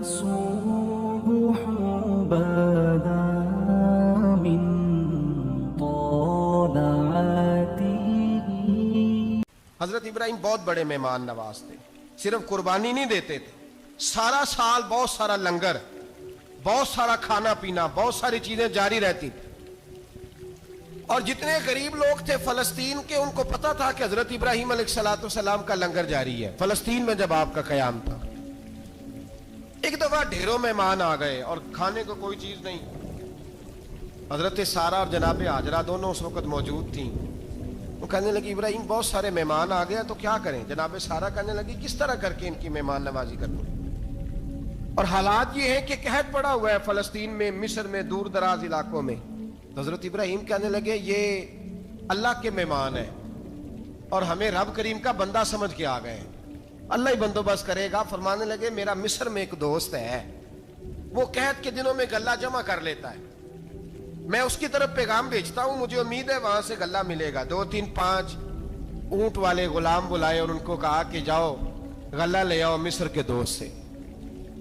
الصبح بدا من طلعته. حضرت ابراہیم بہت بڑے مہمان نواز تھے. صرف قربانی نہیں دیتے تھے، سارا سال بہت سارا لنگر، بہت سارا کھانا پینا، بہت ساری چیزیں جاری رہتی تھی. اور جتنے غریب لوگ تھے فلسطین کے، ان کو پتا تھا کہ حضرت ابراہیم علیہ السلام کا لنگر جاری ہے. فلسطین میں جب آپ کا قیام تھا، ایک دفعہ ڈھیروں مہمان آ گئے اور کھانے کو کوئی چیز نہیں. حضرت سارہ اور جناب ہاجرہ دونوں اس وقت موجود تھیں. وہ کہنے لگی ابراہیم بہت سارے مہمان آ گئے تو کیا کریں؟ جناب سارہ کہنے لگی کس طرح کر کے ان کی مہمان نوازی کروں؟ اور حالات یہ ہیں کہ قحط پڑا ہوا ہے فلسطین میں، مصر میں، دور دراز علاقوں میں. حضرت ابراہیم کہنے لگے یہ اللہ کے مہمان ہیں اور ہمیں رب کریم کا بندہ سمجھ کے آ گئے ہیں، اللہ ہی بندوبست کرے گا. فرمانے لگے میرا مصر میں ایک دوست ہے، وہ قحط کے دنوں میں غلہ جمع کر لیتا ہے، میں اس کی طرف پیغام بھیجتا ہوں، مجھے امید ہے وہاں سے غلہ ملے گا. 2 3 5 اونٹ والے غلام بلائے اور ان کو کہا کہ جاؤ غلہ لے آؤ مصر کے دوست سے.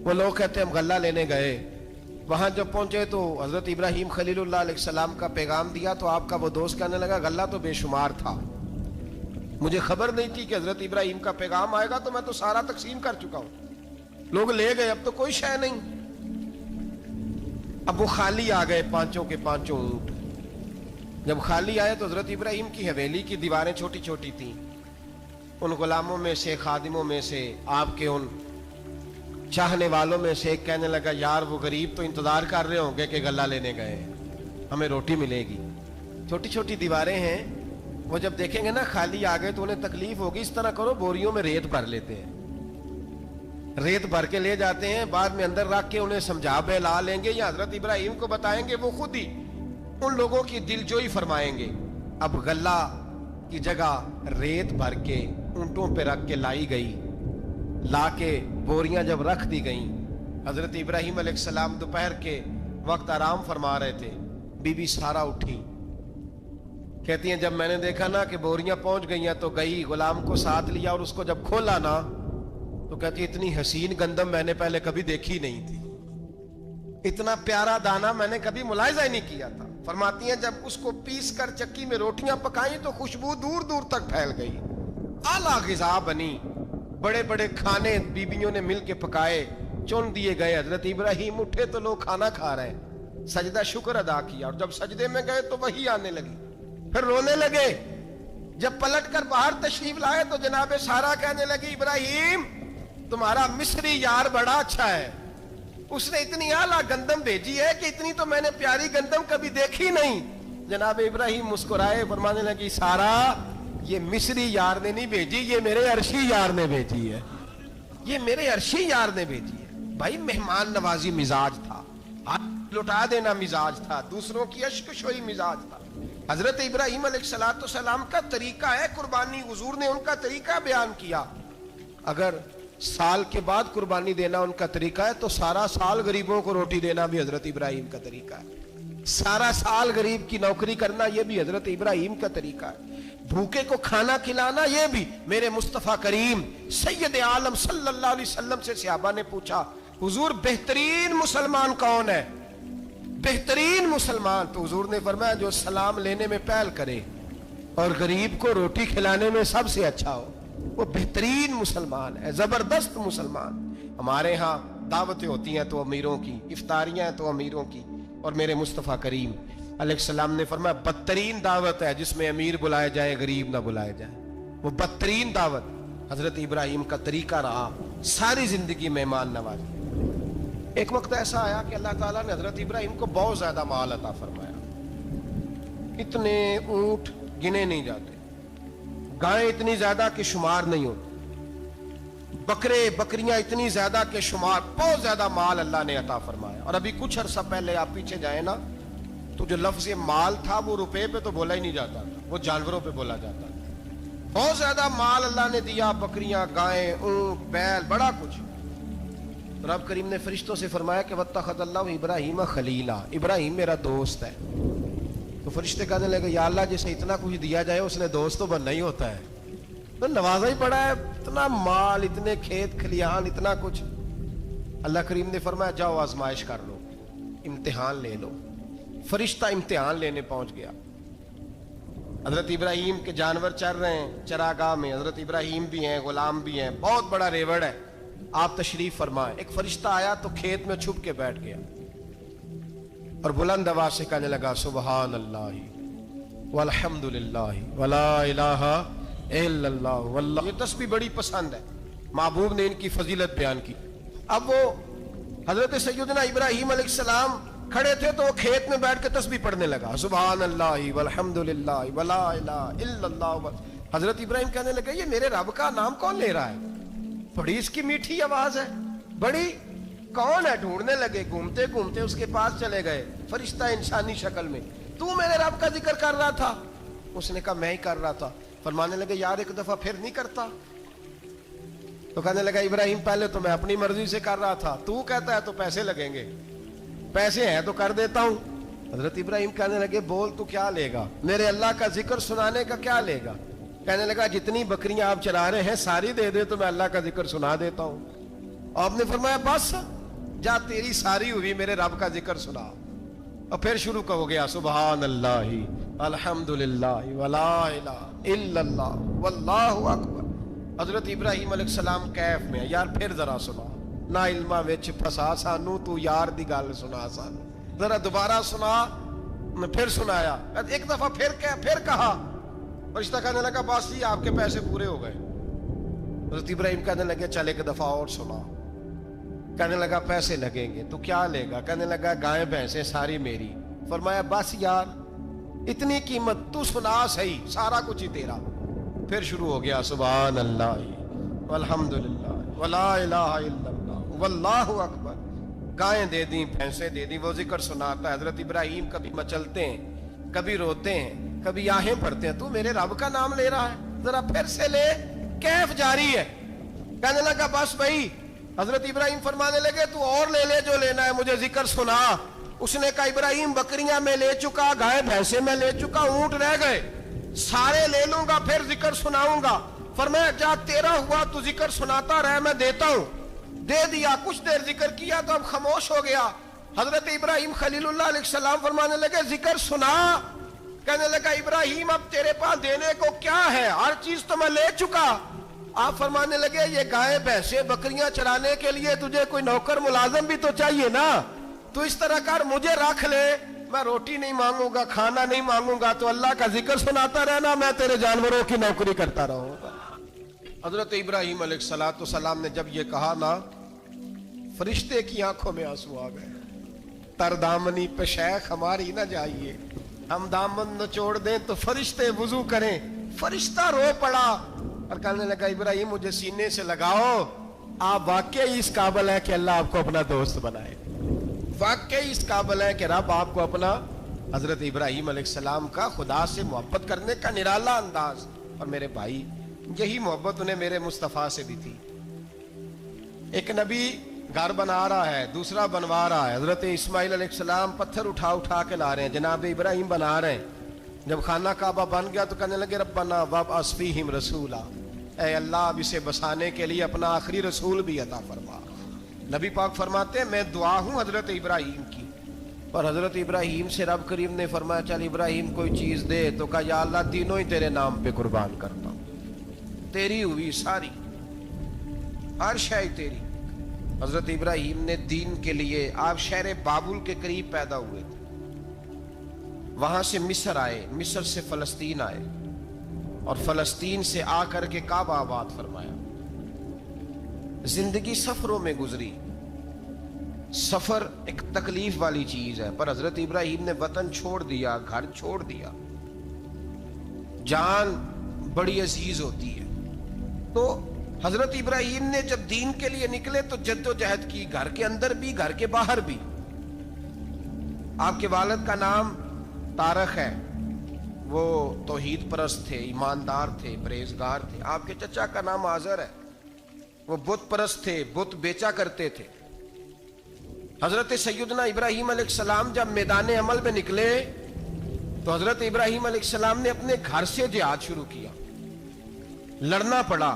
وہ لوگ کہتے ہیں ہم غلہ لینے گئے، وہاں جب پہنچے تو حضرت ابراہیم خلیل اللہ علیہ السلام کا پیغام دیا تو آپ کا وہ دوست کہنے لگا غلہ تو بے شمار تھا، مجھے خبر نہیں تھی کہ حضرت ابراہیم کا پیغام آئے گا، تو میں تو سارا تقسیم کر چکا ہوں. لوگ لے گئے، اب تو کوئی شے نہیں. اب وہ خالی آ گئے 5 کے 5 اونٹ. جب خالی آئے تو حضرت ابراہیم کی حویلی کی دیواریں چھوٹی چھوٹی تھیں. ان غلاموں میں سے، خادموں میں سے، آپ کے ان چاہنے والوں میں سے ایک کہنے لگا یار وہ غریب تو انتظار کر رہے ہوں گے کہ غلہ لینے گئے ہیں، ہمیں روٹی ملے گی. چھوٹی چھوٹی دیواریں ہیں، وہ جب دیکھیں گے نا خالی آ گئے تو انہیں تکلیف ہوگی. اس طرح کرو بوریوں میں ریت بھر لیتے ہیں، ریت بھر کے لے جاتے ہیں، بعد میں اندر رکھ کے انہیں سمجھا بہلا لیں گے یا حضرت ابراہیم کو بتائیں گے، وہ خود ہی ان لوگوں کی دل جوئی فرمائیں گے. اب غلہ کی جگہ ریت بھر کے اونٹوں پہ رکھ کے لائی گئی. لا کے بوریاں جب رکھ دی گئیں، حضرت ابراہیم علیہ السلام دوپہر کے وقت آرام فرما رہے تھے. بی بی سارہ اٹھی، کہتی ہیں جب میں نے دیکھا نا کہ بوریاں پہنچ گئی ہیں تو گئی، غلام کو ساتھ لیا اور اس کو جب کھولا نا تو کہتی اتنی حسین گندم میں نے پہلے کبھی دیکھی نہیں تھی، اتنا پیارا دانا میں نے کبھی ملاحظہ ہی نہیں کیا تھا. فرماتی ہیں جب اس کو پیس کر چکی میں روٹیاں پکائیں تو خوشبو دور دور تک پھیل گئی، اعلیٰ غذا بنی. بڑے بڑے کھانے بیبیوں نے مل کے پکائے، چن دیے گئے. حضرت ابراہیم اٹھے تو لوگ کھانا کھا رہے ہیں، سجدہ شکر ادا کیا، اور جب سجدے میں گئے تو وحی آنے لگی، پھر رونے لگے. جب پلٹ کر باہر تشریف لائے تو جناب سارہ کہنے لگی ابراہیم تمہارا مصری یار بڑا اچھا ہے، اس نے اتنی اعلیٰ گندم بھیجی ہے کہ اتنی تو میں نے پیاری گندم کبھی دیکھی نہیں. جناب ابراہیم مسکرائے، فرمانے لگی سارہ یہ مصری یار نے نہیں بھیجی، یہ میرے عرشی یار نے بھیجی ہے، یہ میرے عرشی یار نے بھیجی ہے. بھائی مہمان نوازی مزاج تھا، ہاتھ لٹا دینا مزاج تھا، دوسروں کی اشکشوئی مزاج تھا. حضرت ابراہیم علیہ السلام کا طریقہ ہے قربانی، حضور نے ان کا طریقہ بیان کیا. اگر سال کے بعد قربانی دینا ان کا طریقہ ہے تو سارا سال غریبوں کو روٹی دینا بھی حضرت ابراہیم کا طریقہ ہے. سارا سال غریب کی نوکری کرنا یہ بھی حضرت ابراہیم کا طریقہ ہے. بھوکے کو کھانا کھلانا یہ بھی. میرے مصطفیٰ کریم سید عالم صلی اللہ علیہ وسلم سے صحابہ نے پوچھا حضور بہترین مسلمان کون ہے؟ بہترین مسلمان؟ تو حضور نے فرمایا جو سلام لینے میں پہل کرے اور غریب کو روٹی کھلانے میں سب سے اچھا ہو، وہ بہترین مسلمان ہے، زبردست مسلمان. ہمارے ہاں دعوتیں ہوتی ہیں تو امیروں کی، افطاریاں ہیں تو امیروں کی، اور میرے مصطفیٰ کریم علیہ السلام نے فرمایا بدترین دعوت ہے جس میں امیر بلائے جائے غریب نہ بلائے جائے، وہ بدترین دعوت. حضرت ابراہیم کا طریقہ رہا ساری زندگی مہمان نوازی. ایک وقت ایسا آیا کہ اللہ تعالیٰ نے حضرت ابراہیم کو بہت زیادہ مال عطا فرمایا، اتنے اونٹ گنے نہیں جاتے، گائیں اتنی زیادہ کہ شمار نہیں ہوتی، بکرے بکریاں اتنی زیادہ کہ شمار، بہت زیادہ مال اللہ نے عطا فرمایا. اور ابھی کچھ عرصہ پہلے آپ پیچھے جائیں نا تو جو لفظ مال تھا وہ روپے پہ تو بولا ہی نہیں جاتا تھا، وہ جانوروں پہ بولا جاتا تھا. بہت زیادہ مال اللہ نے دیا، بکریاں، گائیں، اونٹ، بیل، بڑا کچھ. رب کریم نے فرشتوں سے فرمایا کہ واتخذ اللہ ابراہیم خلیلا، ابراہیم میرا دوست ہے. تو فرشتے کہنے لگے یا اللہ جسے اتنا کچھ دیا جائے اس نے دوست تو بننا ہی ہوتا ہے، تو نوازا ہی پڑا ہے، اتنا مال، اتنے کھیت کھلیان، اتنا کچھ. اللہ کریم نے فرمایا جاؤ آزمائش کر لو، امتحان لے لو۔ فرشتہ امتحان لینے پہنچ گیا۔ حضرت ابراہیم کے جانور چر رہے ہیں چراگاہ میں، حضرت ابراہیم بھی ہیں، غلام بھی ہیں، بہت بڑا ریوڑ ہے، آپ تشریف فرمائیں۔ ایک فرشتہ آیا تو کھیت میں چھپ کے بیٹھ گیا اور بلند آواز سے کہنے لگا سبحان اللہ والحمد للہ ولا الہ الا اللہ واللہ۔ یہ تسبیح بڑی پسند ہے، محبوب نے ان کی فضیلت بیان کی۔ اب وہ حضرت سیدنا ابراہیم علیہ السلام کھڑے تھے تو وہ کھیت میں بیٹھ کے تسبیح پڑھنے لگا سبحان اللہ والحمد للہ ولا الہ الا اللہ۔ حضرت ابراہیم کہنے لگے یہ میرے رب کا نام کون لے رہا ہے؟ بڑی اس کی میٹھی آواز ہے، بڑی کون ہے؟ ڈھونڈنے لگے، گھومتے گھومتے اس کے پاس چلے گئے، فرشتہ انسانی شکل میں۔ تو میرے رب کا ذکر کر رہا تھا؟ اس نے کہا میں ہی کر رہا تھا۔ فرمانے لگے یار ایک دفعہ پھر نہیں کرتا؟ تو کہنے لگا ابراہیم پہلے تو میں اپنی مرضی سے کر رہا تھا، تو کہتا ہے تو پیسے لگیں گے، پیسے ہیں تو کر دیتا ہوں۔ حضرت ابراہیم کہنے لگے بول تو کیا لے گا؟ میرے اللہ کا ذکر سنانے کا کیا لے گا؟ کہنے لگا جتنی بکریاں آپ چرا رہے ہیں ساری دے دے تو میں اللہ کا ذکر سنا دیتا ہوں۔ آپ نے فرمایا بس جا تیری ساری ہوئی، میرے رب کا ذکر سنا۔ اور پھر شروع ہو گیا سبحان اللہ الحمدللہ ولا الہ الا اللہ واللہ اکبر۔ حضرت ابراہیم علیہ السلام کیف میں یار پھر ذرا سنا، نا علما وچ پھسا سانو، تو یار دی گل سنا سانو، ذرا دوبارہ سنا۔ میں پھر سنایا، ایک دفعہ پھر کہا۔ فرشتہ کہنے لگا بس جی آپ کے پیسے پورے ہو گئے۔ حضرت ابراہیم کہنے لگے چل ایک دفعہ اور سنا۔ کہنے لگا پیسے لگیں گے، تو کیا لے گا؟ کہنے لگا گائیں بھینسیں ساری میری۔ فرمایا بس یار اتنی قیمت، تو سنا صحیح، سارا کچھ ہی تیرا۔ پھر شروع ہو گیا سبحان اللہ والحمدللہ ولا الہ الا اللہ واللہ اکبر۔ گائیں دے دیں، بھینسیں دے دیں، وہ ذکر سناتا ہے۔ حضرت ابراہیم کبھی مچلتے ہیں، کبھی روتے ہیں، کبھی آہیں پڑھتے ہیں، تو میرے رب کا نام لے رہا ہے، ذرا پھر سے لے۔ کیف جاری ہے۔ کہنے لگا بس بھائی۔ حضرت ابراہیم فرمانے لگے تو اور لے لے جو لینا ہے، مجھے ذکر سنا۔ اس نے کہا ابراہیم بکریاں میں لے چکا، گائے بھینسیں میں لے چکا، اونٹ رہ گئے، سارے لے لوں گا پھر ذکر سناؤں گا۔ فرمایا جا تیرا ہوا تو ذکر سناتا رہ، میں دیتا ہوں۔ دے دیا، کچھ دیر ذکر کیا تو اب خاموش ہو گیا۔ حضرت ابراہیم خلیل اللہ علیہ السلام فرمانے لگے ذکر سنا۔ کہنے لگا ابراہیم اب تیرے پاس دینے کو کیا ہے؟ ہر چیز تو میں لے چکا۔ آپ فرمانے لگے یہ گائے بھینسیں بکریاں چرانے کے لیے تجھے کوئی نوکر ملازم بھی تو چاہیے نا، تو اس طرح کر مجھے رکھ لے، میں روٹی نہیں مانگوں گا، کھانا نہیں مانگوں گا، تو اللہ کا ذکر سناتا رہنا، میں تیرے جانوروں کی نوکری کرتا رہوں گا۔ حضرت ابراہیم علیہ السلام نے جب یہ کہا نا، فرشتے کی آنکھوں میں آنسو آ گئے۔ تر دامنی پہ شیخ ہماری نہ جائیے، ہم دامن نچوڑ دیں تو فرشتے وضو کریں۔ فرشتہ رو پڑا اور کہنے لگا ابراہیم مجھے سینے سے لگاؤ، آپ واقعی اس قابل ہیں کہ اللہ آپ کو اپنا دوست بنائے، واقعی اس قابل ہیں کہ رب آپ کو اپنا۔ حضرت ابراہیم علیہ السلام کا خدا سے محبت کرنے کا نرالا انداز۔ اور میرے بھائی یہی محبت انہیں میرے مصطفیٰ سے بھی تھی۔ ایک نبی گھر بنا رہا ہے، دوسرا بنوا رہا ہے۔ حضرت اسماعیل علیہ السلام پتھر اٹھا کے لا رہے ہیں، جناب ابراہیم بنا رہے ہیں۔ جب خانہ کعبہ بن گیا تو کہنے لگے ربنا وابعث فیہم رسولا، اے اللہ اب اسے بسانے کے لیے اپنا آخری رسول بھی عطا فرما۔ نبی پاک فرماتے ہیں میں دعا ہوں حضرت ابراہیم کی، اور حضرت ابراہیم سے رب کریم نے فرمایا چل ابراہیم کوئی چیز دے، تو کہا یا اللہ تینوں ہی تیرے نام پہ قربان کرتا ہوں، تیری ہوئی ساری، ہر شے تیری۔ حضرت ابراہیم نے دین کے لیے، آپ شہر بابل کے قریب پیدا ہوئے تھے، وہاں سے مصر آئے، مصر سے فلسطین آئے، اور فلسطین سے آ کر کے کعبہ آباد فرمایا۔ زندگی سفروں میں گزری، سفر ایک تکلیف والی چیز ہے، پر حضرت ابراہیم نے وطن چھوڑ دیا، گھر چھوڑ دیا۔ جان بڑی عزیز ہوتی ہے، تو حضرت ابراہیم نے جب دین کے لیے نکلے تو جد و جہد کی، گھر کے اندر بھی گھر کے باہر بھی۔ آپ کے والد کا نام طارق ہے، وہ توحید پرست تھے، ایماندار تھے، پرہیزگار تھے۔ آپ کے چچا کا نام آزر ہے، وہ بت پرست تھے، بت بیچا کرتے تھے۔ حضرت سیدنا ابراہیم علیہ السلام جب میدان عمل میں نکلے تو حضرت ابراہیم علیہ السلام نے اپنے گھر سے جہاد شروع کیا، لڑنا پڑا،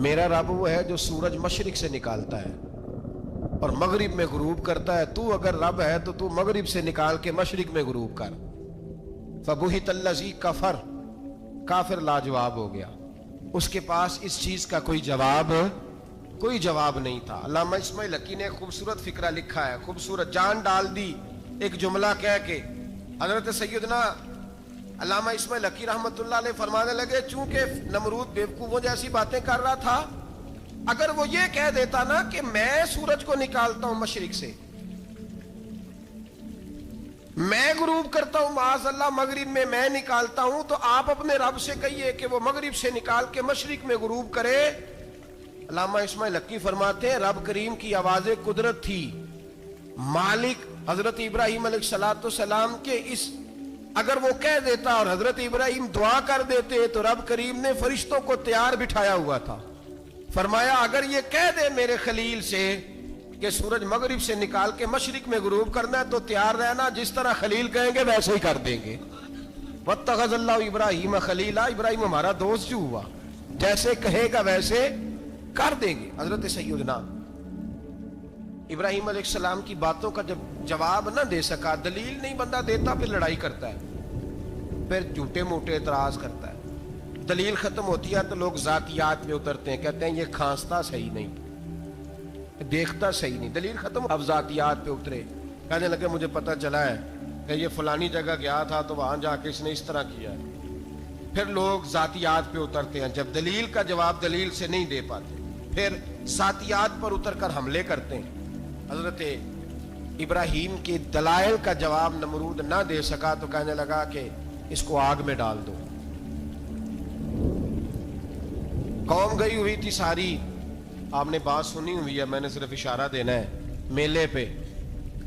میرا رب وہ ہے جو سورج مشرق سے نکالتا ہے اور مغرب میں غروب کرتا ہے. تو اگر رب ہے تو مغرب سے نکال کے مشرق میں غروب کر. فبہت الذی کفر, کافر لاجواب ہو گیا, اس کے پاس اس چیز کا کوئی جواب نہیں تھا. علامہ اسماعیل حقی نے خوبصورت فقرہ لکھا ہے, خوبصورت جان ڈال دی ایک جملہ کہہ کے. حضرت سیدنا علامہ اسماعیل حقی رحمت اللہ علیہ فرمانے لگے چونکہ نمرود بیوقوفوں جیسی باتیں کر رہا تھا, اگر وہ یہ کہہ دیتا نا کہ میں سورج کو نکالتا ہوں مشرق سے, میں غروب کرتا ہوں معاذ اللہ مغرب میں نکالتا ہوں, تو آپ اپنے رب سے کہیے کہ وہ مغرب سے نکال کے مشرق میں غروب کرے. علامہ اسماعیل حقی فرماتے ہیں رب کریم کی آواز قدرت تھی, مالک حضرت ابراہیم علیہ السلام کے اس, اگر وہ کہہ دیتا اور حضرت ابراہیم دعا کر دیتے تو رب کریم نے فرشتوں کو تیار بٹھایا ہوا تھا. فرمایا اگر یہ کہہ دے میرے خلیل سے کہ سورج مغرب سے نکال کے مشرق میں غروب کرنا ہے تو تیار رہنا, جس طرح خلیل کہیں گے ویسے ہی کر دیں گے. واتخذ اللہ ابراہیم خلیلا, ابراہیم ہمارا دوست جو ہوا, جیسے کہے گا ویسے کر دیں گے. حضرت سیدنا ابراہیم علیہ السلام کی باتوں کا جب جواب نہ دے سکا, دلیل نہیں بندہ دیتا, پھر لڑائی کرتا ہے, پھر جھوٹے موٹے اعتراض کرتا ہے. دلیل ختم ہوتی ہے تو لوگ ذاتیات میں اترتے ہیں, کہتے ہیں یہ کھانستا صحیح نہیں, دیکھتا صحیح نہیں. دلیل ختم, اب ذاتیات پہ اترے, کہنے لگے مجھے پتہ چلا ہے کہ یہ فلانی جگہ گیا تھا تو وہاں جا کے اس نے اس طرح کیا ہے. پھر لوگ ذاتیات پہ اترتے ہیں, جب دلیل کا جواب دلیل سے نہیں دے پاتے پھر ذاتیات پر اتر کر حملے کرتے ہیں. حضرت ابراہیم کے دلائل کا جواب نمرود نہ دے سکا تو کہنے لگا کہ اس کو آگ میں ڈال دو. قوم گئی ہوئی تھی ساری, آپ نے بات سنی ہوئی ہے, میں نے صرف اشارہ دینا ہے, میلے پہ.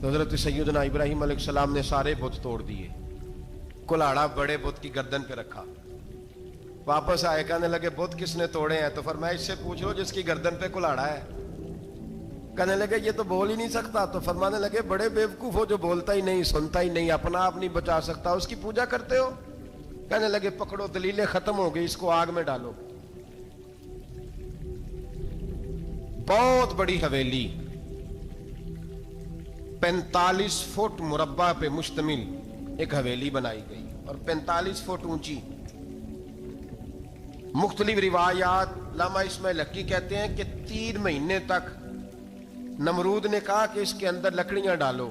تو حضرت سیدنا ابراہیم علیہ السلام نے سارے بت توڑ دیے, کلاڑا بڑے بت کی گردن پہ رکھا. واپس آئے, کہنے لگے بت کس نے توڑے ہیں؟ تو فرمایا اس سے پوچھ لو جس کی گردن پہ کلاڑا ہے. کہنے لگے یہ تو بول ہی نہیں سکتا. تو فرمانے لگے بڑے بیوقوف ہو, جو بولتا ہی نہیں, سنتا ہی نہیں, اپنا آپ نہیں بچا سکتا, اس کی پوجا کرتے ہو. کہنے لگے پکڑو, دلیلیں ختم ہو گئی, اس کو آگ میں ڈالو. بہت بڑی حویلی 45 فٹ مربع پہ مشتمل ایک حویلی بنائی گئی اور 45 فٹ اونچی. مختلف روایات, علامہ اسماعیل حقی کہتے ہیں کہ 3 مہینے تک نمرود نے کہا کہ اس کے اندر لکڑیاں ڈالو.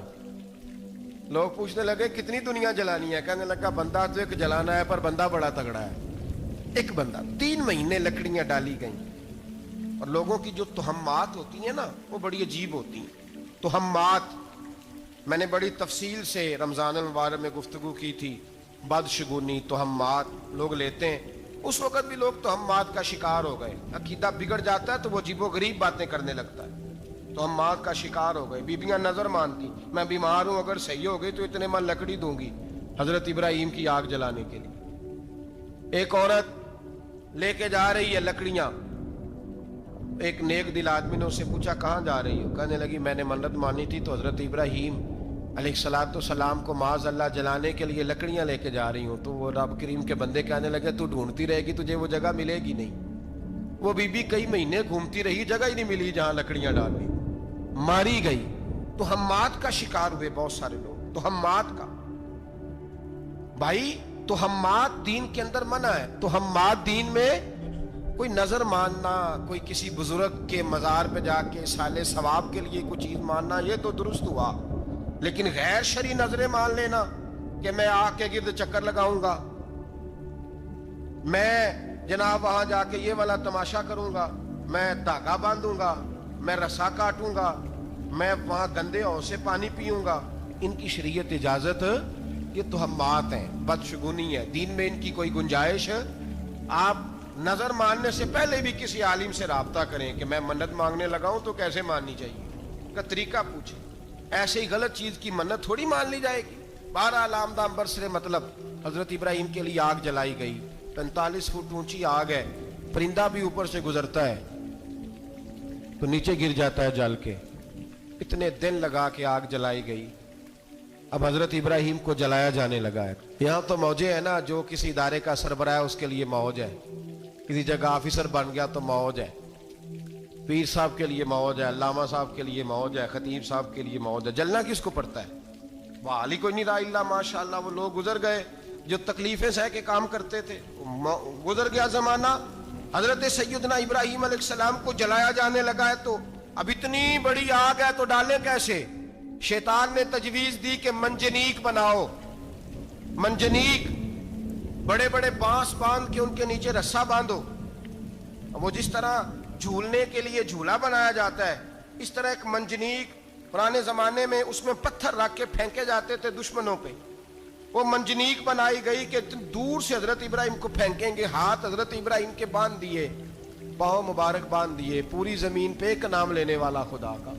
لوگ پوچھنے لگے کتنی دنیا جلانی ہے؟ کہنے لگا بندہ تو ایک جلانا ہے, پر بندہ بڑا تگڑا ہے, ایک بندہ. 3 مہینے لکڑیاں ڈالی گئیں. اور لوگوں کی جو تہمات ہوتی ہیں نا وہ بڑی عجیب ہوتی ہیں. تہمات میں نے بڑی تفصیل سے رمضان المبارک میں گفتگو کی تھی. بدشگونی, تہمات لوگ لیتے ہیں. اس وقت بھی لوگ تہمات کا شکار ہو گئے. عقیدہ بگڑ جاتا ہے تو وہ عجیب و غریب باتیں کرنے لگتا ہے. تہمات کا شکار ہو گئے. بیبیاں نظر مانتی, میں بیمار ہوں, اگر صحیح ہو گئی تو اتنے من لکڑی دوں گی حضرت ابراہیم کی آگ جلانے کے لیے. ایک عورت لے کے جا رہی ہے لکڑیاں. ایک نیک دل آدمی نے اس سے پوچھا کہاں جا رہی ہو؟ کہنے لگی میں نے منت مانی تھی تو حضرت ابراہیم علیہ السلام کو معاذ اللہ جلانے کے لیے لکڑیاں لے کے جا رہی ہوں. تو وہ رب کریم کے بندے کہنے لگے تو ڈھونڈتی رہے گی, تجھے وہ جگہ ملے گی نہیں. وہ بی بی کئی مہینے گھومتی رہی, جگہ ہی نہیں ملی جہاں لکڑیاں ڈالنی, ماری گئی. تہمات کا شکار ہوئے بہت سارے لوگ. تہمات کا بھائی, تہمات دین کے اندر منع ہے. تہمات دین میں کوئی نظر ماننا, کوئی کسی بزرگ کے مزار پہ جا کے سالے ثواب کے لیے کوئی چیز ماننا, یہ تو درست ہوا. لیکن غیر شرعی نظریں مان لینا کہ میں آ کے گرد چکر لگاؤں گا, میں جناب وہاں جا کے یہ والا تماشا کروں گا, میں دھاگا باندھوں گا, میں رسا کاٹوں گا, میں وہاں گندے ہو سے پانی پیوں گا, ان کی شریعت اجازت, یہ تہمات ہیں, بدشگونی ہے. دین میں ان کی کوئی گنجائش. آپ نظر ماننے سے پہلے بھی کسی عالم سے رابطہ کریں کہ میں منت مانگنے لگاؤں تو کیسے ماننی چاہیے کا طریقہ پوچھیں. ایسے ہی غلط چیز کی منت تھوڑی مان لی جائے گی. بہرحال آمدام برسرے مطلب حضرت ابراہیم کے لیے آگ جلائی گئی. 45 فٹ اونچی آگ ہے, پرندہ بھی اوپر سے گزرتا ہے تو نیچے گر جاتا ہے جل کے. اتنے دن لگا کے آگ جلائی گئی. اب حضرت ابراہیم کو جلایا جانے لگا ہے. یہاں تو موجیں ہیں نا, جو کسی ادارے کا سربراہ ہے اس کے لیے موج ہے, کسی جگہ آفیسر بن گیا تو موج ہے. پیر صاحب کے لیے موج ہے, علامہ صاحب کے لیے موج ہے, خطیب صاحب کے لیے موج ہے, جلنا کس کو پڑتا ہے؟ بحالی کوئی نہیں رہا اللہ ماشاءاللہ. وہ لوگ گزر گئے جو تکلیفیں سہ کے کام کرتے تھے, گزر گیا زمانہ. حضرت سیدنا ابراہیم علیہ السلام کو جلایا جانے لگا ہے تو اب اتنی بڑی آگ ہے تو ڈالیں کیسے؟ شیطان نے تجویز دی کہ منجنیق بناؤ, منجنیق, بڑے بڑے بانس باندھ کے ان کے نیچے رسا باندھو. وہ جس طرح جھولنے کے لیے جھولا بنایا جاتا ہے, اس طرح ایک منجنیق پرانے زمانے میں اس میں پتھر رکھ کے پھینکے جاتے تھے دشمنوں پہ. وہ منجنیق بنائی گئی کہ دور سے حضرت ابراہیم کو پھینکیں گے. ہاتھ حضرت ابراہیم کے باندھ دیے, پاؤں مبارک باندھ دیے, پوری زمین پہ ایک نام لینے والا خدا کا.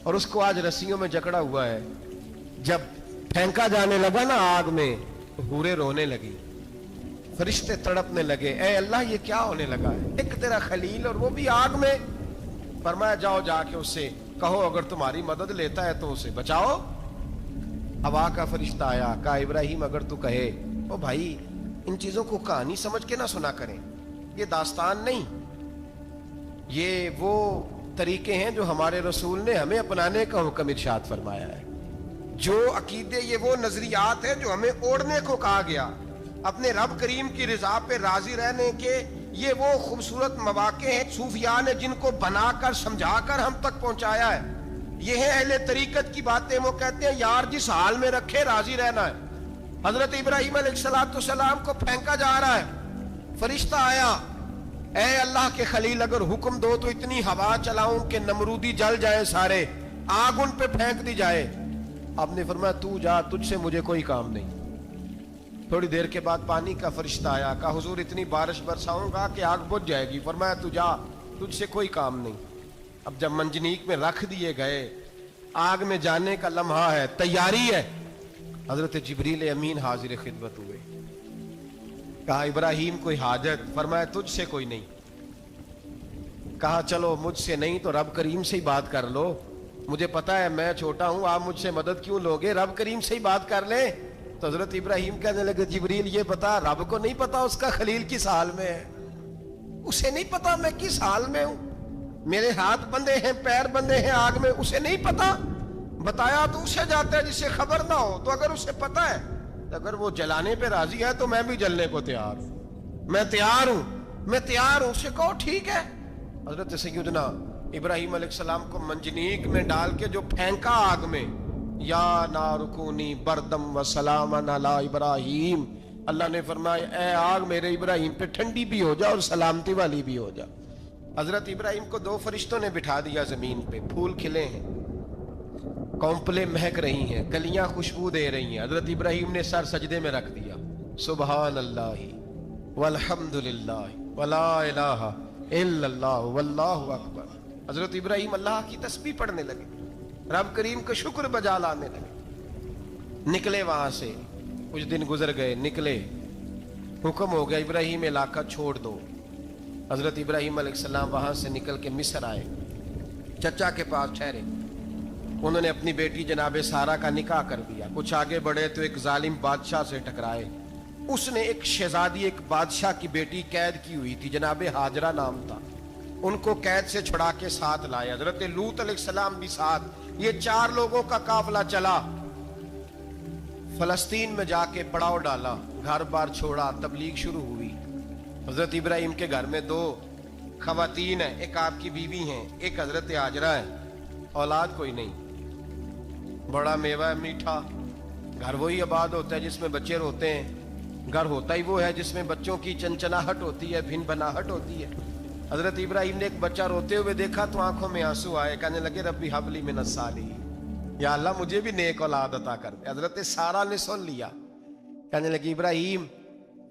اور اس کو آج رسیوں میں جکڑا ہوا ہے. جب پھینکا جانے لگا نا آگ میں تو حوریں رونے لگی, فرشتے تڑپنے لگے, اے اللہ یہ کیا ہونے لگا ہے؟ ایک تیرا خلیل اور وہ بھی آگ میں. فرمایا جاؤ جا کے اس سے کہو اگر تمہاری مدد لیتا ہے تو اسے بچاؤ. ہوا کا فرشتہ آیا, کہا ابراہیم اگر تو کہے. او بھائی ان چیزوں کو کہانی سمجھ کے نہ سنا کریں, یہ داستان نہیں, یہ وہ طریقے ہیں جو ہمارے رسول نے ہمیں اپنانے کا حکم ارشاد فرمایا ہے. جو عقیدے, یہ وہ نظریات ہیں جو ہمیں اوڑھنے کو کہا گیا. اپنے رب کریم کی رضا پہ راضی رہنے کے یہ وہ خوبصورت مواقع ہیں صوفیاء نے جن کو بنا کر سمجھا کر ہم تک پہنچایا ہے. یہ ہے اہل طریقت کی باتیں. وہ کہتے ہیں یار جس حال میں رکھے راضی رہنا ہے. حضرت ابراہیم علیہ السلام کو پھینکا جا رہا ہے, فرشتہ آیا, اے اللہ کے خلیل اگر حکم دو تو اتنی ہوا چلاؤں کہ نمرودی جل جائیں سارے, آگ ان پہ پھینک دی جائے. آپ نے فرمایا تو جا, تجھ سے مجھے کوئی کام نہیں. تھوڑی دیر کے بعد پانی کا فرشتہ آیا, کہا حضور اتنی بارش برساؤں گا کہ آگ بجھ جائے گی. فرمایا تو جا, تجھ سے کوئی کام نہیں. اب جب منجنیق میں رکھ دیے گئے, آگ میں جانے کا لمحہ ہے, تیاری ہے, حضرت جبریل امین حاضر خدمت ہوئے. کہا ابراہیم کوئی حاجت؟ فرمایا تجھ سے کوئی نہیں. کہا چلو مجھ سے نہیں تو رب کریم سے ہی بات کر لو, مجھے پتا ہے میں چھوٹا ہوں, آپ مجھ سے مدد کیوں لوگے, رب کریم سے ہی بات کر لیں. تو حضرت ابراہیم کہنے لگے جبریل یہ بتا, رب کو نہیں پتا اس کا خلیل کس حال میں ہے؟ اسے نہیں پتا میں کس حال میں ہوں, میرے ہاتھ بندے ہیں, پیر بندے ہیں آگ میں, اسے نہیں پتا. بتایا تو اسے جاتا ہے جس سے خبر نہ ہو. تو اگر اسے پتا ہے, اگر وہ جلانے پہ راضی ہے تو میں بھی جلنے کو تیار ہوں, میں تیار ہوں, میں تیار ہوں. اسے کہو ٹھیک ہے. حضرت سیدنا ابراہیم علیہ السلام کو منجنیق میں ڈال کے جو پھینکا آگ میں, یا نار کونی بردم و سلامن علی ابراہیم, اللہ نے فرمایا اے آگ میرے ابراہیم پہ ٹھنڈی بھی ہو جا اور سلامتی والی بھی ہو جا. حضرت ابراہیم کو دو فرشتوں نے بٹھا دیا زمین پہ, پھول کھلے ہیں, کونپلیں مہک رہی ہیں, کلیاں خوشبو دے رہی ہیں. حضرت ابراہیم نے سر سجدے میں رکھ دیا, سبحان اللہ والحمد للہ ولا الہ الا اللہ واللہ اکبر. حضرت ابراہیم اللہ کی تسبیح پڑھنے لگے, رب کریم کا شکر بجا لانے لگے. نکلے وہاں سے, کچھ دن گزر گئے, نکلے, حکم ہو گیا ابراہیم علاقہ چھوڑ دو. حضرت ابراہیم علیہ السلام وہاں سے نکل کے مصر آئے, چچا کے پاس ٹھہرے. انہوں نے اپنی بیٹی جناب سارہ کا نکاح کر دیا. کچھ آگے بڑھے تو ایک ظالم بادشاہ سے ٹکرائے. اس نے ایک شہزادی, ایک بادشاہ کی بیٹی قید کی ہوئی تھی, جناب ہاجرہ نام تھا, ان کو قید سے چھڑا کے ساتھ لائے. حضرت لوط علیہ السلام بھی ساتھ. یہ 4 لوگوں کا قافلہ چلا, فلسطین میں جا کے پڑاؤ ڈالا, گھر بار چھوڑا, تبلیغ شروع ہوئی. حضرت ابراہیم کے گھر میں 2 خواتین ہیں, ایک آپ کی بیوی ہیں, ایک حضرت ہاجرہ ہے. اولاد کوئی نہیں, بڑا میوہ ہے میٹھا. گھر وہی آباد ہوتا ہے جس میں بچے روتے ہیں, گھر ہوتا ہی وہ ہے جس میں بچوں کی چنچناہٹ ہوتی ہے, بھن بناہٹ ہوتی ہے. حضرت ابراہیم نے ایک بچہ روتے ہوئے دیکھا تو آنکھوں میں آنسو آئے, کہنے لگے ربی حب لی من الصالحین, یا اللہ مجھے بھی نیک اولاد عطا کر دے. حضرت سارہ نے سن لیا, کہنے لگی ابراہیم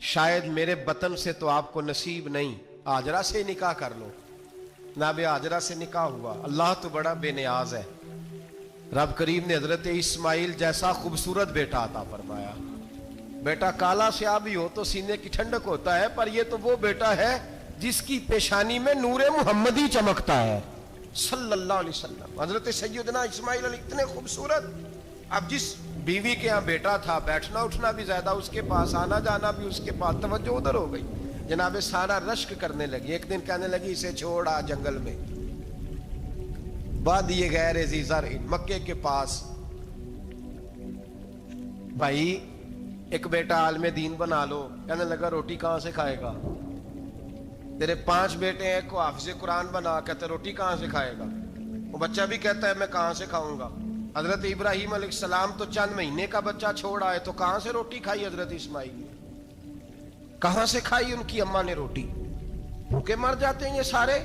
شاید میرے بطن سے تو آپ کو نصیب نہیں, ہاجرہ سے نکاح کر لو. جناب ہاجرہ سے نکاح ہوا. اللہ تو بڑا بے نیاز ہے, رب کریم نے حضرت اسماعیل جیسا خوبصورت بیٹا عطا فرمایا. بیٹا کالا سیاہ بھی ہو تو سینے کی ٹھنڈک ہوتا ہے, پر یہ تو وہ بیٹا ہے جس کی پیشانی میں نور محمدی چمکتا ہے صلی اللہ علیہ وسلم. حضرت سیدنا اسماعیل علیہ اتنے خوبصورت. اب جس بیوی کے ہاں بیٹا تھا, بیٹھنا اٹھنا بھی زیادہ اس کے پاس, آنا جانا بھی اس کے پاس, توجہ ادھر ہو گئی. جناب سارا رشک کرنے لگی. ایک دن کہنے لگی اسے چھوڑا جنگل میں, وادی غیر ذی زرع, مکے کے پاس. بھائی ایک بیٹا عالم دین بنا لو. کہنے لگا روٹی کہاں سے کھائے گا؟ تیرے 5 بیٹے ہیں, کو حافظ قرآن بنا, کہتے روٹی کہاں سے کھائے گا؟ وہ بچہ بھی کہتا ہے میں کہاں سے کھاؤں گا. حضرت ابراہیم علیہ السلام تو چند مہینے کا بچہ چھوڑ آئے, تو کہاں سے روٹی کھائی حضرت اسماعیل نے؟ کہاں سے کھائی ان کی اماں نے روٹی؟ بھوکے مر جاتے ہیں یہ سارے.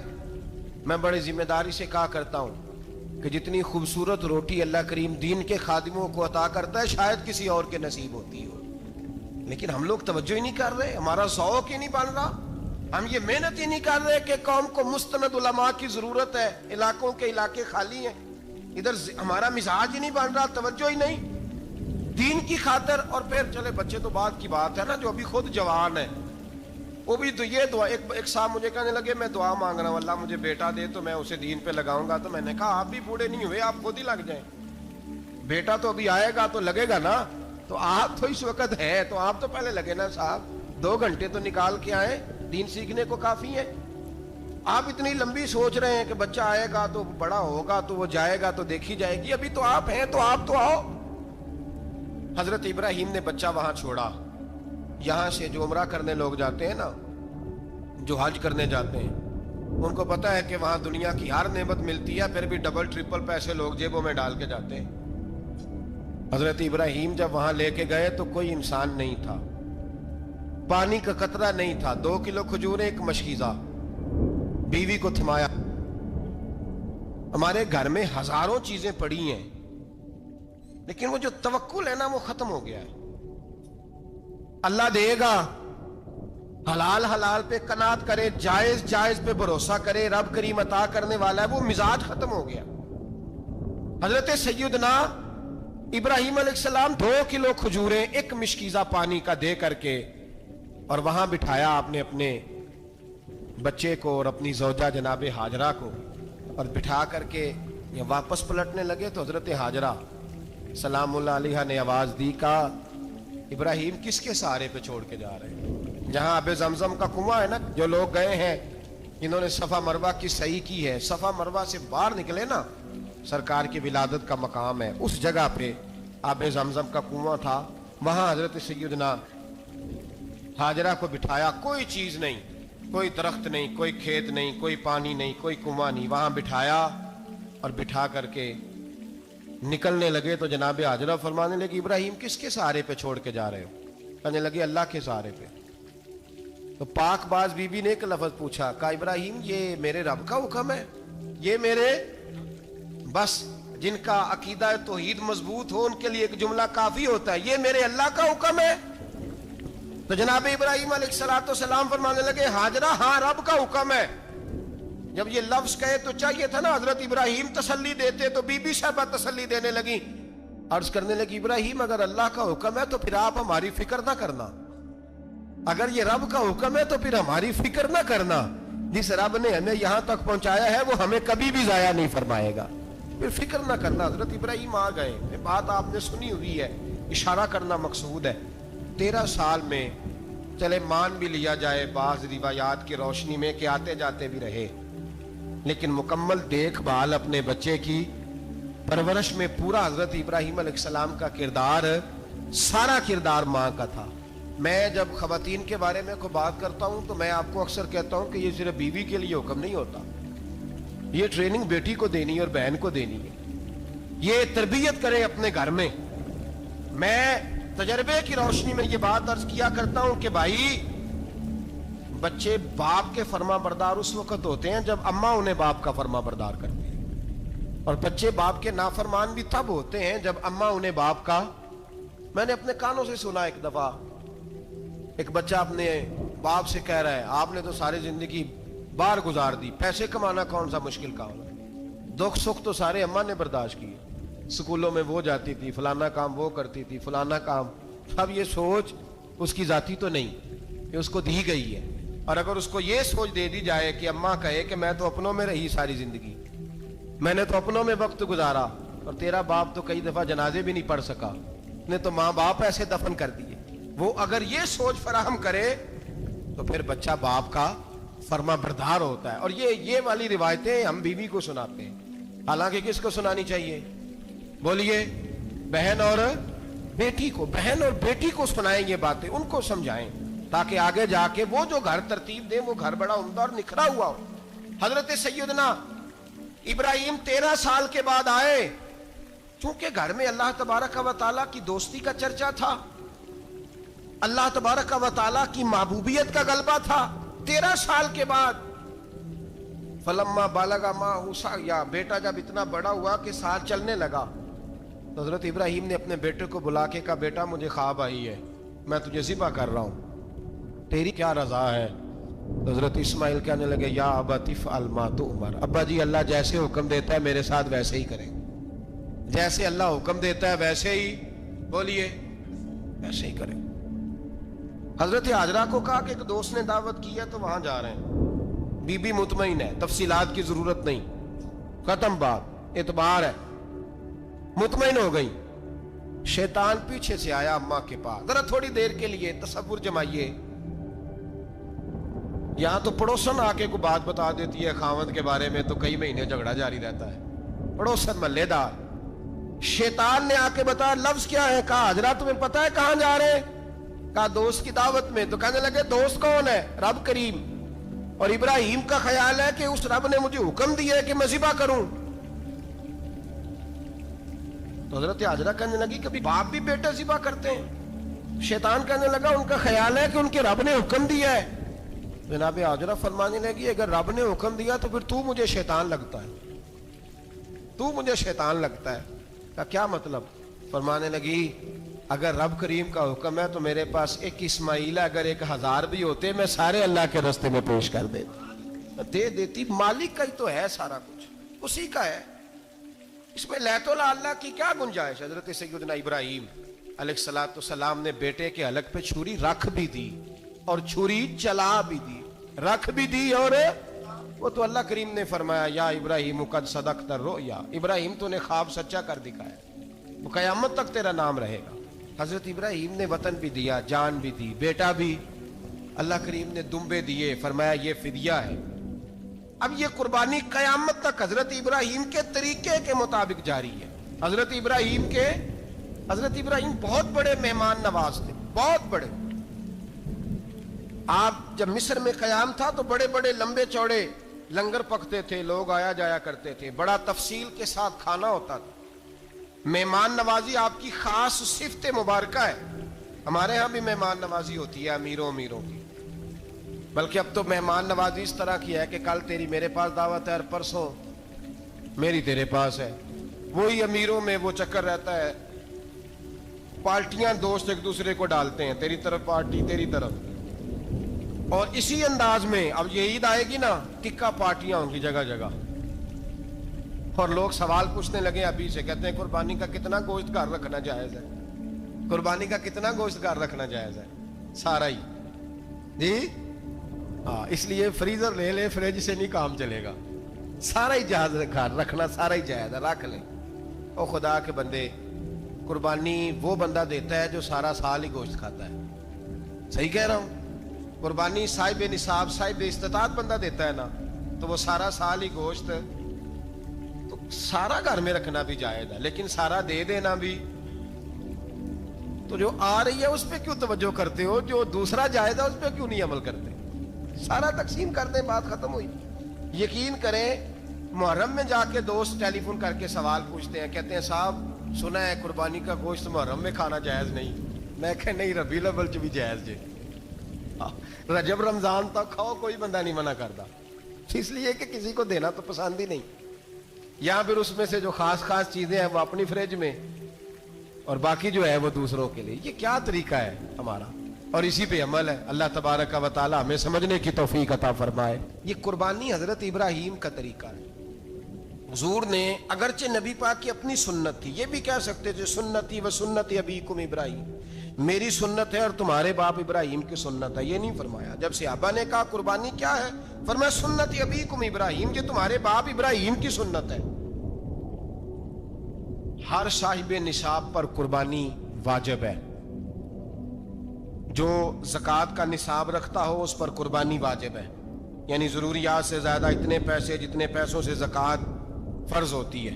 میں بڑی ذمہ داری سے کہا کرتا ہوں کہ جتنی خوبصورت روٹی اللہ کریم دین کے خادموں کو عطا کرتا ہے شاید کسی اور کے نصیب ہوتی ہو, لیکن ہم لوگ توجہ ہی نہیں کر رہے. ہمارا ذوق ہی نہیں بن رہا, ہم یہ محنت ہی نہیں کر رہے کہ قوم کو مستند علماء کی ضرورت ہے. علاقوں کے علاقے خالی ہیں, ادھر ہمارا مزاج ہی نہیں بن رہا, توجہ ہی نہیں دین کی خاطر. اور پھر چلے بچے تو بات کی بات ہے نا, جو ابھی خود جوان ہے وہ بھی تو یہ دعا. ایک صاحب مجھے کہنے لگے میں دعا مانگ رہا ہوں اللہ مجھے بیٹا دے تو میں اسے دین پہ لگاؤں گا. تو میں نے کہا آپ بھی بوڑھے نہیں ہوئے, آپ خود ہی لگ جائیں. بیٹا تو ابھی آئے گا تو لگے گا نا, تو آپ تو اس وقت ہے تو آپ تو پہلے لگے نا صاحب. 2 گھنٹے تو نکال کے آئے, دین سیکھنے کو کافی ہے. آپ اتنی لمبی سوچ رہے ہیں کہ بچہ آئے گا تو بڑا ہوگا تو وہ جائے گا تو دیکھی جائے گی. ابھی تو آپ ہیں تو آپ تو آؤ. حضرت ابراہیم نے بچہ وہاں چھوڑا. یہاں سے جو عمرہ کرنے لوگ جاتے ہیں نا, جو حج کرنے جاتے ہیں, ان کو پتا ہے کہ وہاں دنیا کی ہر نعمت ملتی ہے, پھر بھی ڈبل ٹرپل پیسے لوگ جیبوں میں ڈال کے جاتے ہیں. حضرت ابراہیم جب وہاں لے کے گئے تو کوئی انسان نہیں تھا, پانی کا قطرہ نہیں تھا. 2 کلو کھجوریں, ایک مشکیزہ, بیوی کو تھمایا. ہمارے گھر میں ہزاروں چیزیں پڑی ہیں, لیکن وہ جو توکل ہے نا وہ ختم ہو گیا ہے. اللہ دے گا, حلال حلال پہ قناعت کرے, جائز جائز پہ بھروسہ کرے, رب کریم عطا کرنے والا ہے, وہ مزاج ختم ہو گیا. حضرت سیدنا ابراہیم علیہ السلام 2 کلو کھجوریں, ایک مشکیزہ پانی کا دے کر کے, اور وہاں بٹھایا آپ نے اپنے بچے کو اور اپنی زوجہ جناب ہاجرہ کو, اور بٹھا کر کے یہ واپس پلٹنے لگے. تو حضرت ہاجرہ سلام اللہ علیہ نے آواز دی, کہا ابراہیم کس کے سہارے پہ چھوڑ کے جا رہے ہیں؟ جہاں آب زمزم کا کنواں ہے نا, جو لوگ گئے ہیں جنہوں نے صفا مروہ کی صحیح کی ہے, صفا مروہ سے باہر نکلے نا, سرکار کی ولادت کا مقام ہے, اس جگہ پہ آب زمزم کا کنواں تھا. وہاں حضرت سیدنا ہاجرہ کو بٹھایا. کوئی چیز نہیں, کوئی درخت نہیں, کوئی کھیت نہیں, کوئی پانی نہیں, کوئی کنواں نہیں. وہاں بٹھایا اور بٹھا کر کے نکلنے لگے تو جناب ہاجرہ فرمانے لگی ابراہیم کس کے سہارے پہ چھوڑ کے جا رہے ہو؟ کہنے لگے اللہ کے سہارے پہ. تو پاک باز بی بی نے ایک لفظ پوچھا, کہا ابراہیم یہ میرے رب کا حکم ہے, یہ میرے, بس جن کا عقیدہ توحید مضبوط ہو ان کے لیے ایک جملہ کافی ہوتا ہے, یہ میرے اللہ کا حکم ہے. تو جناب ابراہیم علیہ السلام فرمانے لگے ہاجرہ ہاں رب کا حکم ہے. جب یہ لفظ کہے تو چاہیے تھا نا حضرت ابراہیم تسلی دیتے, تو بی بی صاحبہ تسلی دینے لگی. عرض کرنے لگی ابراہیم اگر اللہ کا حکم ہے تو پھر آپ ہماری فکر نہ کرنا, اگر یہ رب کا حکم ہے تو پھر ہماری فکر نہ کرنا. جس رب نے ہمیں یہاں تک پہنچایا ہے وہ ہمیں کبھی بھی ضائع نہیں فرمائے گا, پھر فکر نہ کرنا. حضرت ابراہیم آ گئے, بات آپ نے سنی ہوئی ہے, اشارہ کرنا مقصود ہے. 13 سال میں چلے مان بھی لیا جائے بعض روایات کی روشنی میں کہ آتے جاتے بھی رہے, لیکن مکمل دیکھ بھال اپنے بچے کی پرورش میں پورا حضرت ابراہیم علیہ السلام کا کردار, سارا کردار ماں کا تھا. میں جب خواتین کے بارے میں کوئی بات کرتا ہوں تو میں آپ کو اکثر کہتا ہوں کہ یہ صرف بیوی کے لیے حکم نہیں ہوتا, یہ ٹریننگ بیٹی کو دینی ہے اور بہن کو دینی ہے, یہ تربیت کریں اپنے گھر میں. میں تجربے کی روشنی میں یہ بات عرض کیا کرتا ہوں کہ بھائی بچے باپ کے فرما بردار اس وقت ہوتے ہیں جب اماں انہیں باپ کا فرما بردار کرتے ہیں, اور بچے باپ کے نافرمان بھی تب ہوتے ہیں جب اماں انہیں باپ کا. میں نے اپنے کانوں سے سنا ایک دفعہ ایک بچہ اپنے باپ سے کہہ رہا ہے آپ نے تو ساری زندگی باہر گزار دی, پیسے کمانا کون سا مشکل کام ہے, دکھ سکھ تو سارے اماں نے برداشت کیے, سکولوں میں وہ جاتی تھی, فلانا کام وہ کرتی تھی, فلانا کام. اب یہ سوچ اس کی ذاتی تو نہیں, یہ اس کو دی گئی ہے. اور اگر اس کو یہ سوچ دے دی جائے کہ اماں کہے کہ میں تو اپنوں میں رہی ساری زندگی, میں نے تو اپنوں میں وقت گزارا, اور تیرا باپ تو کئی دفعہ جنازے بھی نہیں پڑھ سکا, نے تو ماں باپ ایسے دفن کر دیے, وہ اگر یہ سوچ فراہم کرے تو پھر بچہ باپ کا فرما بردار ہوتا ہے. اور یہ والی روایتیں ہم بیوی کو سناتے ہیں, حالانکہ کس کو سنانی چاہیے؟ بولیے. بہن اور بیٹی کو. بہن اور بیٹی کو سنائیں یہ باتیں, ان کو سمجھائیں, تاکہ آگے جا کے وہ جو گھر ترتیب دیں وہ گھر بڑا عمدہ اور نکھرا ہوا ہو. حضرت سیدنا ابراہیم 13 سال کے بعد آئے, چونکہ گھر میں اللہ تبارک و تعالیٰ کی دوستی کا چرچا تھا, اللہ تبارک و تعالیٰ کی محبوبیت کا غلبہ تھا. 13 سال کے بعد فلما بالغ معہ سعیا, بیٹا جب اتنا بڑا ہوا کہ ساتھ چلنے لگا, تو حضرت ابراہیم نے اپنے بیٹے کو بلا کے کہا, بیٹا مجھے خواب آئی ہے, میں تجھے ذبح کر رہا ہوں, تیری کیا رضا ہے؟ تو حضرت اسماعیل کہنے لگے, یا ابت افعل ما تؤمر, ابا جی اللہ جیسے حکم دیتا ہے میرے ساتھ ویسے ہی کریں, جیسے اللہ حکم دیتا ہے ویسے ہی, بولیے, ویسے ہی کریں. حضرت حاجرہ کو کہا کہ ایک دوست نے دعوت کی ہے تو وہاں جا رہے ہیں. بی بی مطمئن ہے, تفصیلات کی ضرورت نہیں, ختم بات, اعتبار ہے, مطمئن ہو گئی. شیطان پیچھے سے آیا اماں کے پاس. ذرا تھوڑی دیر کے لیے تصور جمائیے, یہاں تو پڑوسن آ کے کوئی بات بتا دیتی ہے خاوند کے بارے میں تو کئی مہینے جھگڑا جاری رہتا ہے, پڑوسن محلے دار. شیطان نے آ کے بتایا لفظ کیا ہے؟ کہا حاجرہ تمہیں پتا ہے کہاں جا رہے ہیں؟ کہا دوست کی دعوت میں. تو کہنے لگے دوست کون ہے؟ رب کریم. اور ابراہیم کا خیال ہے کہ اس رب نے مجھے حکم دیا ہے کہ میں ذبح کروں. تو حضرت حاجرہ کہنے لگی کبھی باپ بھی بیٹا ذبح کرتے ہیں؟ شیطان کہنے لگا ان کا خیال ہے کہ ان کے رب نے حکم دیا ہے. جناب حاجرہ فرمانے لگی اگر رب نے حکم دیا تو پھر تو مجھے شیطان لگتا ہے, تو مجھے شیطان لگتا ہے. کا کیا مطلب؟ فرمانے لگی اگر رب کریم کا حکم ہے تو میرے پاس ایک اسماعیل ہے, اگر 1000 بھی ہوتے میں سارے اللہ کے راستے میں پیش کر دے دیتی. مالک کا ہی تو ہے سارا کچھ, اسی کا ہے, اس میں لیت اللہ کی کیا گنجائش؟ حضرت سیدنا ابراہیم علیہ الصلوۃ والسلام نے بیٹے کے حلق پہ چھری رکھ بھی دی اور چھری چلا بھی دی, رکھ بھی دی, اور وہ تو اللہ کریم نے فرمایا یا ابراہیم قد صدقت الرؤیا, ابراہیم تو نے خواب سچا کر دکھایا, وہ قیامت تک تیرا نام رہے گا. حضرت ابراہیم نے وطن بھی دیا, جان بھی دی, بیٹا بھی. اللہ کریم نے دمبے دیے, فرمایا یہ فدیہ ہے. اب یہ قربانی قیامت تک حضرت ابراہیم کے طریقے کے مطابق جاری ہے. حضرت ابراہیم بہت بڑے مہمان نواز تھے, بہت بڑے. آپ جب مصر میں قیام تھا تو بڑے بڑے لمبے چوڑے لنگر پکتے تھے, لوگ آیا جایا کرتے تھے, بڑا تفصیل کے ساتھ کھانا ہوتا تھا. مہمان نوازی آپ کی خاص صفت مبارکہ ہے. ہمارے ہاں بھی مہمان نوازی ہوتی ہے امیروں کی, بلکہ اب تو مہمان نوازی اس طرح کی ہے کہ کل تیری میرے پاس دعوت ہے اور پرسوں میری تیرے پاس ہے. وہی امیروں میں وہ چکر رہتا ہے, پارٹیاں دوست ایک دوسرے کو ڈالتے ہیں, تیری طرف پارٹی تیری طرف. اور اسی انداز میں اب یہ عید آئے گی نا, ٹکا پارٹیاں ہوں گی جگہ جگہ, اور لوگ سوال پوچھنے لگے ابھی سے, کہتے ہیں قربانی کا کتنا گوشت گھر رکھنا جائز ہے؟ قربانی کا کتنا گوشت گھر رکھنا جائز ہے؟ سارا ہی جی, ہاں, اس لیے فریزر لے لے, فریج سے نہیں کام چلے گا, سارا ہی جائز گھر رکھنا, سارا ہی جائز ہے, رکھ لیں. او خدا کے بندے, قربانی وہ بندہ دیتا ہے جو سارا سال ہی گوشت کھاتا ہے. صحیح کہہ رہا ہوں؟ قربانی صاحب نصاب, صاحب استطاعت بندہ دیتا ہے نا, تو وہ سارا سال ہی گوشت, تو سارا گھر میں رکھنا بھی جائز ہے, لیکن سارا دے دینا بھی. تو جو آ رہی ہے اس پہ کیوں توجہ کرتے ہو, جو دوسرا جائز ہے اس پہ کیوں نہیں عمل کرتے؟ سارا تقسیم کر دیں, بات ختم ہوئی. یقین کریں محرم میں جا کے دوست ٹیلی فون کر کے سوال پوچھتے ہیں, کہتے ہیں صاحب سنا ہے قربانی کا گوشت محرم میں کھانا جائز نہیں. میں کہ نہیں, ربیع الاول چ بھی جائز جے, رجب رمضان تک کھاؤ, کوئی بندہ نہیں منع کرتا, اس لیے کہ کسی کو دینا تو پسند ہی نہیں. یا پھر اس میں سے جو خاص چیزیں ہیں وہ اپنی فریج میں, اور باقی جو ہے وہ دوسروں کے لیے. یہ کیا طریقہ ہے ہمارا, اور اسی پہ عمل ہے. اللہ تبارک و تعالی ہمیں سمجھنے کی توفیق عطا فرمائے. یہ قربانی حضرت ابراہیم کا طریقہ ہے. حضور نے اگرچہ نبی پاک کی اپنی سنت تھی, یہ بھی کہہ سکتے تھے سنتی و سنت ابیکم ابراہیم, میری سنت ہے اور تمہارے باپ ابراہیم کی سنت ہے. یہ نہیں فرمایا. جب صحابہ نے کہا قربانی کیا ہے, فرمایا سنت ابیکم ابراہیم, یہ تمہارے باپ ابراہیم کی سنت ہے. ہر صاحب نصاب پر قربانی واجب ہے. جو زکوٰۃ کا نصاب رکھتا ہو اس پر قربانی واجب ہے، یعنی ضروریات سے زیادہ اتنے پیسے جتنے پیسوں سے زکوٰۃ فرض ہوتی ہے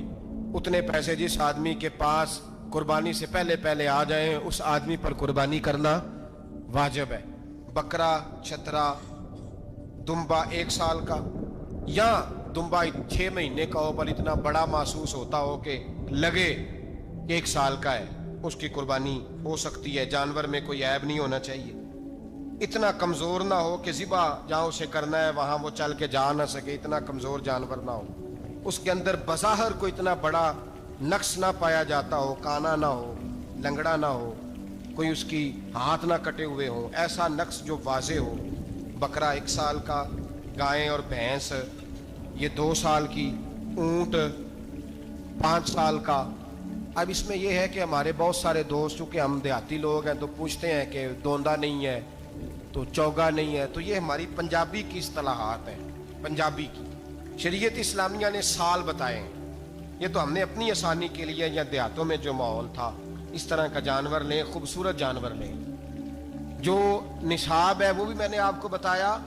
اتنے پیسے جس آدمی کے پاس قربانی سے پہلے پہلے آ جائیں اس آدمی پر قربانی کرنا واجب ہے۔ بکرا، چھترا، دمبا 1 سال کا یا دمبا 6 مہینے کا ہو پر اتنا بڑا محسوس ہوتا ہو کہ لگے 1 سال کا ہے، اس کی قربانی ہو سکتی ہے۔ جانور میں کوئی عیب نہیں ہونا چاہیے، اتنا کمزور نہ ہو کہ ذبح جہاں اسے کرنا ہے وہاں وہ چل کے جا نہ سکے، اتنا کمزور جانور نہ ہو، اس کے اندر بظاہر کوئی اتنا بڑا نقص نہ پایا جاتا ہو، کانا نہ ہو، لنگڑا نہ ہو، کوئی اس کی ہاتھ نہ کٹے ہوئے ہوں، ایسا نقص جو واضح ہو۔ بکرا 1 سال کا، گائیں اور بھینس یہ 2 سال کی، اونٹ 5 سال کا۔ اب اس میں یہ ہے کہ ہمارے بہت سارے دوست چونکہ ہم دیہاتی لوگ ہیں تو پوچھتے ہیں کہ دوندا نہیں ہے تو چوگا نہیں ہے، تو یہ ہماری پنجابی کی اصطلاحات ہیں، پنجابی کی۔ شریعت اسلامیہ نے سال بتائے ہیں، یہ تو ہم نے اپنی آسانی کے لیے یا دیہاتوں میں جو ماحول تھا اس طرح کا جانور لیں، خوبصورت جانور لیں۔ جو نصاب ہے وہ بھی میں نے آپ کو بتایا،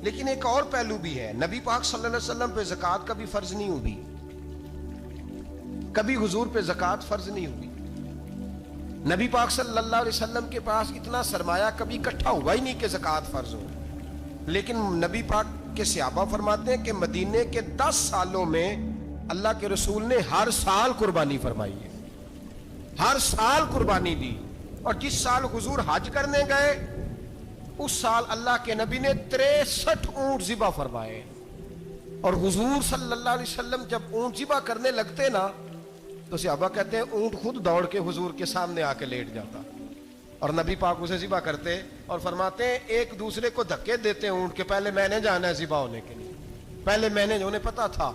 لیکن ایک اور پہلو بھی ہے۔ نبی پاک صلی اللہ علیہ وسلم پہ زکوٰۃ کبھی فرض نہیں ہوئی، کبھی حضور پہ زکوٰۃ فرض نہیں ہوئی۔ نبی پاک صلی اللہ علیہ وسلم کے پاس اتنا سرمایہ کبھی اکٹھا ہوا ہی نہیں کہ زکوٰۃ فرض ہو، لیکن نبی پاک کے صحابہ فرماتے ہیں کہ مدینے کے 10 سالوں میں اللہ کے رسول نے ہر سال قربانی فرمائی ہے، ہر سال قربانی دی۔ اور جس سال حضور حج کرنے گئے اس سال اللہ کے نبی نے 63 اونٹ ذبح فرمائے، اور حضور صلی اللہ علیہ وسلم جب اونٹ ذبح کرنے لگتے نا تو صحابہ کہتے ہیں اونٹ خود دوڑ کے حضور کے سامنے آ کے لیٹ جاتا، اور نبی پاک اسے ذبح کرتے اور فرماتے ہیں ایک دوسرے کو دھکے دیتے اونٹ کے، پہلے میں نے جانا ہے ذبح ہونے کے لیے، پہلے میں نے، انہیں پتا تھا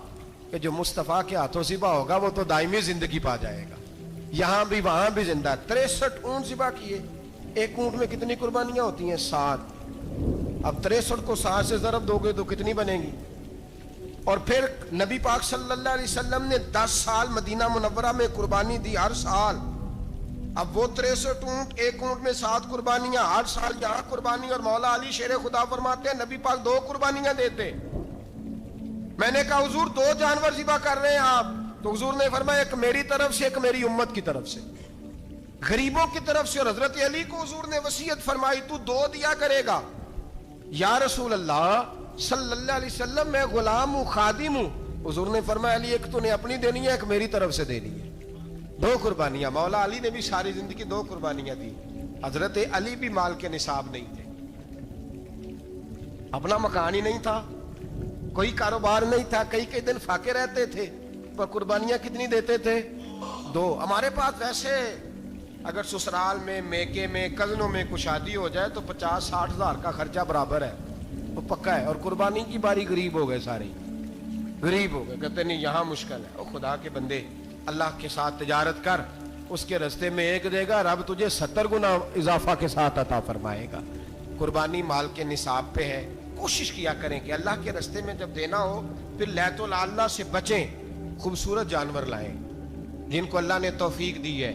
کہ جو مصطفیٰ کے ہاتھوں ذبح ہوگا وہ تو دائمی زندگی پا جائے گا، یہاں بھی وہاں بھی زندہ۔ 63 اونٹ ذبح کیے، ایک اونٹ میں کتنی قربانیاں ہوتی ہیں؟ 7۔ اب 63 کو 7 سے ضرب دو گے تو کتنی بنے گی؟ اور پھر نبی پاک صلی اللہ علیہ وسلم نے 10 سال مدینہ منورہ میں قربانی دی، ہر سال۔ اب وہ 63 اونٹ، ایک اونٹ میں 7 قربانیاں، ہر سال یہاں قربانی۔ اور مولا علی شیر خدا فرماتے ہیں نبی پاک 2 قربانیاں دیتے۔ میں نے کہا حضور 2 جانور ذبح کر رہے ہیں آپ، تو حضور نے فرمایا ایک میری طرف سے، ایک میری امت کی طرف سے، غریبوں کی طرف سے۔ اور حضرت علی کو حضور نے وصیت فرمائی تو 2 دیا کرے گا۔ یا رسول اللہ صلی اللہ علیہ وسلم میں غلام ہوں، خادم ہوں۔ حضور نے فرمایا علی ایک تو نے اپنی دینی ہے، ایک میری طرف سے دینی ہے۔ 2 قربانیاں۔ مولا علی نے بھی ساری زندگی 2 قربانیاں دی۔ حضرت علی بھی مال کے نصاب نہیں تھے، اپنا مکان ہی نہیں تھا، کوئی کاروبار نہیں تھا، کئی دن فاقے رہتے تھے، پر قربانیاں کتنی دیتے تھے؟ 2۔ ہمارے پاس ویسے اگر سسرال میں، میکے میں، کزنوں میں کچھ شادی ہو جائے تو 50-60 ہزار کا خرچہ برابر ہے، وہ پکا ہے۔ اور قربانی کی باری غریب ہو گئے، سارے غریب ہو گئے، کہتے نہیں یہاں مشکل ہے۔ او خدا کے بندے، اللہ کے ساتھ تجارت کر، اس کے رستے میں 1 دے گا، رب تجھے 70 گنا اضافہ کے ساتھ عطا فرمائے گا۔ قربانی مال کے نصاب پہ ہے۔ کوشش کیا کریں کہ اللہ کے رستے میں جب دینا ہو پھر لیت اللہ سے بچیں، خوبصورت جانور لائیں۔ جن کو اللہ نے توفیق دی ہے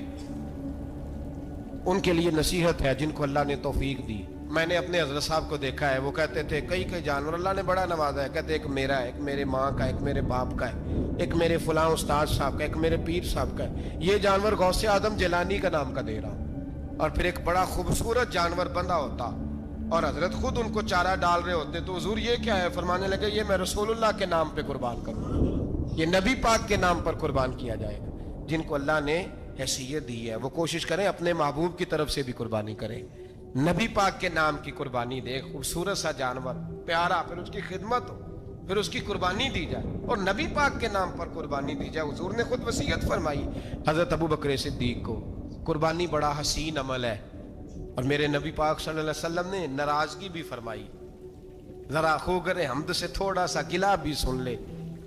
ان کے لیے نصیحت ہے، جن کو اللہ نے توفیق دی۔ میں نے اپنے حضرت صاحب کو دیکھا ہے، وہ کہتے تھے کئی جانور اللہ نے بڑا نوازا ہے، کہتے ایک میرا ہے، ایک میرے ماں کا، ایک میرے باپ کا ہے، ایک میرے فلاں استاد صاحب کا، ایک میرے پیر صاحب کا ہے۔ یہ جانور غوث اعظم جیلانی کا نام کا دے رہا ہوں۔ اور پھر ایک بڑا خوبصورت جانور بندھا ہوتا اور حضرت خود ان کو چارہ ڈال رہے ہوتے، تو حضور یہ کیا ہے؟ فرمانے لگے یہ میں رسول اللہ کے نام پہ قربان کروں، یہ نبی پاک کے نام پر قربان کیا جائے گا۔ جن کو اللہ نے حیثیت دی ہے وہ کوشش کریں اپنے محبوب کی طرف سے بھی قربانی کریں، نبی پاک کے نام کی قربانی دے، خوبصورت سا جانور پیارا، پھر اس کی خدمت ہو، پھر اس کی قربانی دی جائے، اور نبی پاک کے نام پر قربانی دی جائے۔ حضور نے خود وصیت فرمائی حضرت ابو بکر صدیق کو، قربانی بڑا حسین عمل ہے، اور میرے نبی پاک صلی اللہ علیہ وسلم نے ناراضگی بھی فرمائی، ذرا خوگر حمد سے تھوڑا سا گلا بھی سن لے۔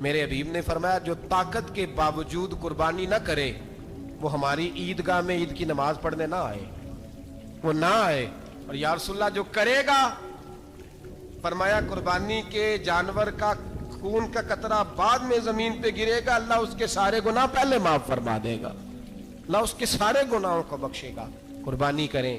میرے حبیب نے فرمایا جو طاقت کے باوجود قربانی نہ کرے وہ ہماری عیدگاہ میں عید کی نماز پڑھنے نہ آئے، وہ نہ آئے۔ اور یا رسول اللہ جو کرے گا، فرمایا قربانی کے جانور کا خون کا قطرہ بعد میں زمین پہ گرے گا، اللہ اس کے سارے گناہ پہلے معاف فرما دے گا، اللہ اس کے سارے گناہوں کو بخشے گا۔ قربانی کریں،